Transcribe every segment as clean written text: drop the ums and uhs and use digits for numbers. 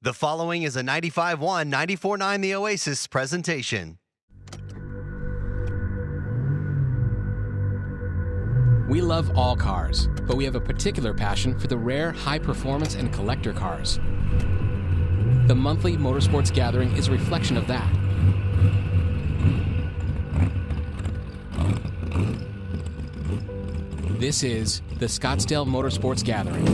The following is a 95.1, 94.9 The Oasis presentation. We love all cars, but we have a particular passion for the rare, high-performance and collector cars. The monthly motorsports gathering is a reflection of that. This is the Scottsdale Motorsports Gathering.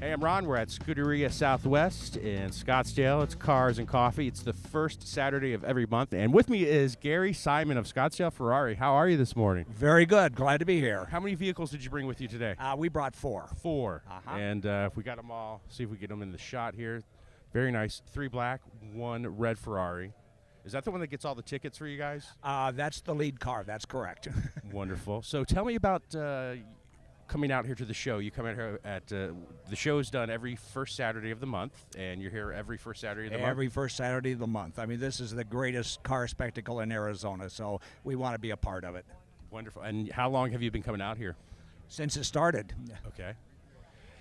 Hey, I'm Ron. We're at Scuderia Southwest in Scottsdale. It's Cars and Coffee. It's the first Saturday of every month. And with me is Gary Simon of Scottsdale Ferrari. How are you this morning? Very good. Glad to be here. How many vehicles did you bring with you today? We brought four. Four. Uh-huh. And if we got them all, see if we get them in the shot here. Very nice. 3 black, 1 red Ferrari. Is that the one that gets all the tickets for you guys? That's the lead car. That's correct. Wonderful. So tell me about coming out here to the show. You come out here at the show is done every first Saturday of the month, and you're here every first Saturday of the month? Every first Saturday of the month. I mean, this is the greatest car spectacle in Arizona, so we want to be a part of it. Wonderful. And how long have you been coming out here? Since it started. Okay.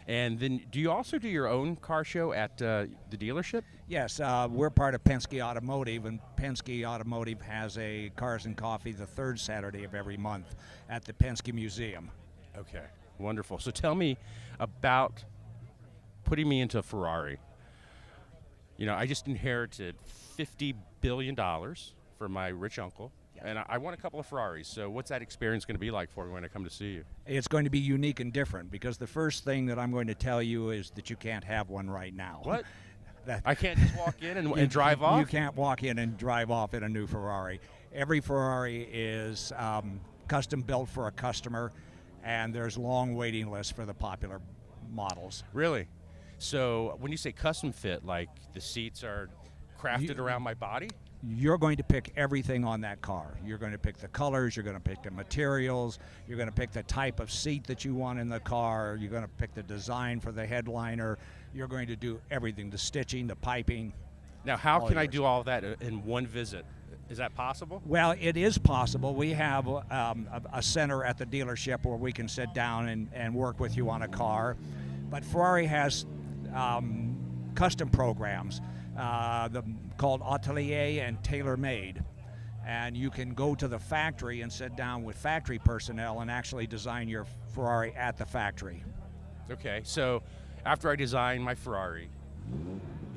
And then do you also do your own car show at the dealership? Yes, we're part of Penske Automotive, and Penske Automotive has a Cars and Coffee the third Saturday of every month at the Penske Museum. Okay, wonderful. So tell me about putting me into a Ferrari. You know, I just inherited $50 billion from my rich uncle. And I want a couple of Ferraris, so what's that experience going to be like for me when I come to see you? It's going to be unique and different because the first thing that I'm going to tell you is that you can't have one right now. What? I can't just walk in and drive off? You can't walk in and drive off in a new Ferrari. Every Ferrari is custom built for a customer, and there's long waiting lists for the popular models. Really? So when you say custom fit, like the seats are crafted around my body? You're going to pick everything on that car. You're going to pick the colors, you're going to pick the materials, you're going to pick the type of seat that you want in the car, you're going to pick the design for the headliner, you're going to do everything, the stitching, the piping. Now, how can I do all that in one visit? Is that possible? Well, it is possible. We have a center at the dealership where we can sit down and work with you on a car. But Ferrari has custom programs called Atelier and Tailor Made. And you can go to the factory and sit down with factory personnel and actually design your Ferrari at the factory. Okay, so after I design my Ferrari,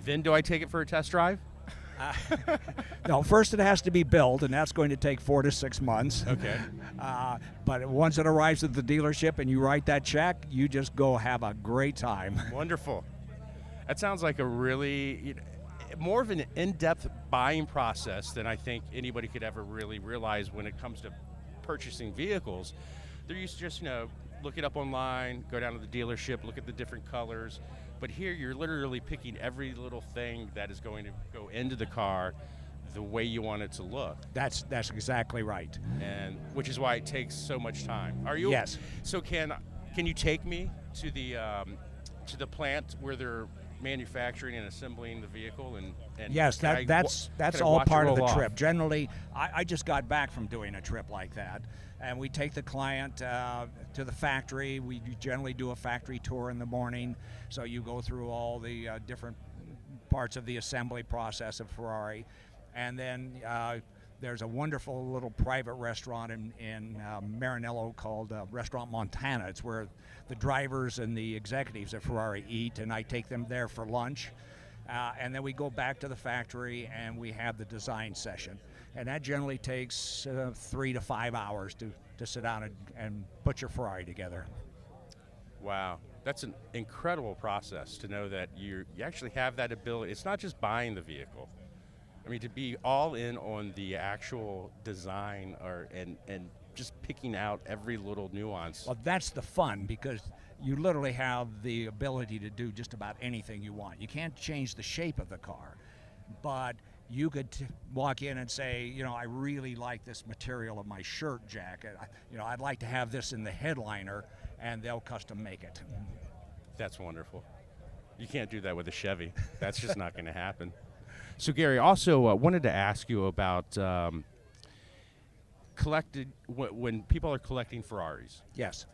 then do I take it for a test drive? No, first it has to be built, and that's going to take 4 to 6 months. Okay. But once it arrives at the dealership and you write that check, you just go have a great time. Wonderful. That sounds like a really, more of an in-depth buying process than I think anybody could ever really realize when it comes to purchasing vehicles. They're used to just, look it up online, go down to the dealership, look at the different colors. But here you're literally picking every little thing that is going to go into the car the way you want it to look. That's exactly right. And which is why it takes so much time. Are you? Yes. So can you take me to the plant where they're manufacturing and assembling the vehicle and yes, that's all part of the trip. Generally, I just got back from doing a trip like that, and we take the client to the factory. We generally do a factory tour in the morning, so you go through all the different parts of the assembly process of Ferrari, and then there's a wonderful little private restaurant in Maranello called Restaurant Montana. It's where the drivers and the executives at Ferrari eat, and I take them there for lunch. And then we go back to the factory and we have the design session. And that generally takes 3 to 5 hours to sit down and put your Ferrari together. Wow. That's an incredible process to know that you actually have that ability. It's not just buying the vehicle. I mean, to be all in on the actual design and just picking out every little nuance. Well, that's the fun because you literally have the ability to do just about anything you want. You can't change the shape of the car, but you could walk in and say, I really like this material of my shirt jacket. I'd like to have this in the headliner, and they'll custom make it. That's wonderful. You can't do that with a Chevy. That's just not going to happen. So, Gary, also wanted to ask you about collected when people are collecting Ferraris. Yes.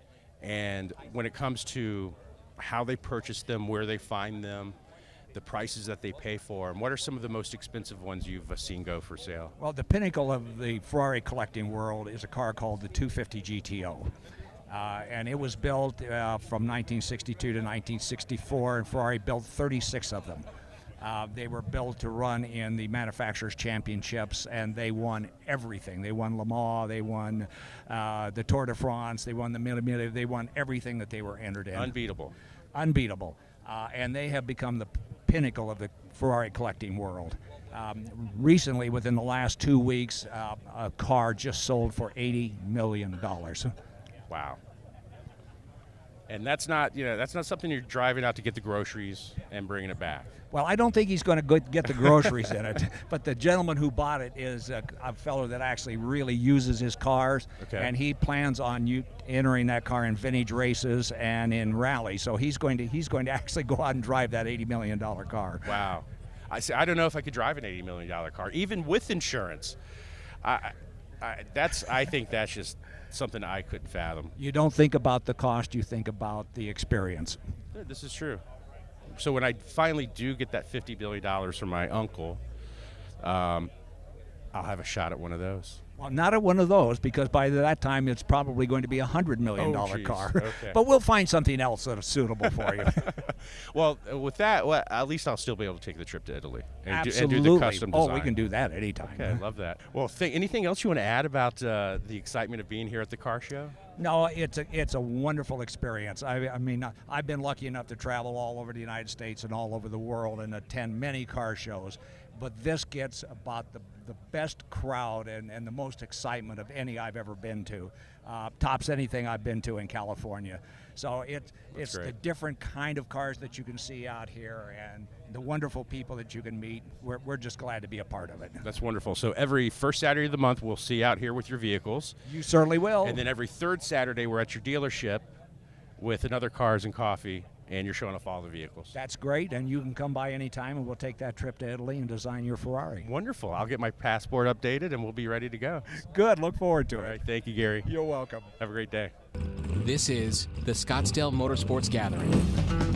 And when it comes to how they purchase them, where they find them, the prices that they pay for them, what are some of the most expensive ones you've seen go for sale? Well, the pinnacle of the Ferrari collecting world is a car called the 250 GTO. And it was built from 1962 to 1964, and Ferrari built 36 of them. They were built to run in the manufacturers' championships, and they won everything. They won Le Mans, they won the Tour de France, they won the Mille, they won everything that they were entered in. Unbeatable. Unbeatable. And they have become the pinnacle of the Ferrari collecting world. Recently, within the last 2 weeks, a car just sold for $80 million. Wow. And that's not something you're driving out to get the groceries and bringing it back. Well, I don't think he's going to get the groceries in it, but the gentleman who bought it is a fellow that actually really uses his cars, and he plans on entering that car in vintage races and in rally. So he's going to actually go out and drive that $80 million car. Wow. I don't know if I could drive an $80 million car, even with insurance. I think that's just something I couldn't fathom. You don't think about the cost, you think about the experience. This is true. So when I finally do get that $50 billion from my uncle, I'll have a shot at one of those. Well, not at one of those, because by that time it's probably going to be a $100 million car. Okay. But we'll find something else that's suitable for you. Well, with that, at least I'll still be able to take the trip to Italy and Absolutely. do the custom design. Oh, we can do that anytime. Okay, I love that. Well, anything else you want to add about the excitement of being here at the car show? No, it's a wonderful experience. I mean, I've been lucky enough to travel all over the United States and all over the world and attend many car shows, but this gets about the best crowd and the most excitement of any I've ever been to. Tops anything I've been to in California. So it's the different kind of cars that you can see out here and the wonderful people that you can meet. We're just glad to be a part of it. That's wonderful. So every first Saturday of the month, we'll see you out here with your vehicles. You certainly will. And then every third Saturday, we're at your dealership with another Cars and Coffee, and you're showing off all the vehicles. That's great, and you can come by anytime, and we'll take that trip to Italy and design your Ferrari. Wonderful. I'll get my passport updated, and we'll be ready to go. Good. Look forward to it. All right. Thank you, Gary. You're welcome. Have a great day. This is the Scottsdale Motorsports Gathering.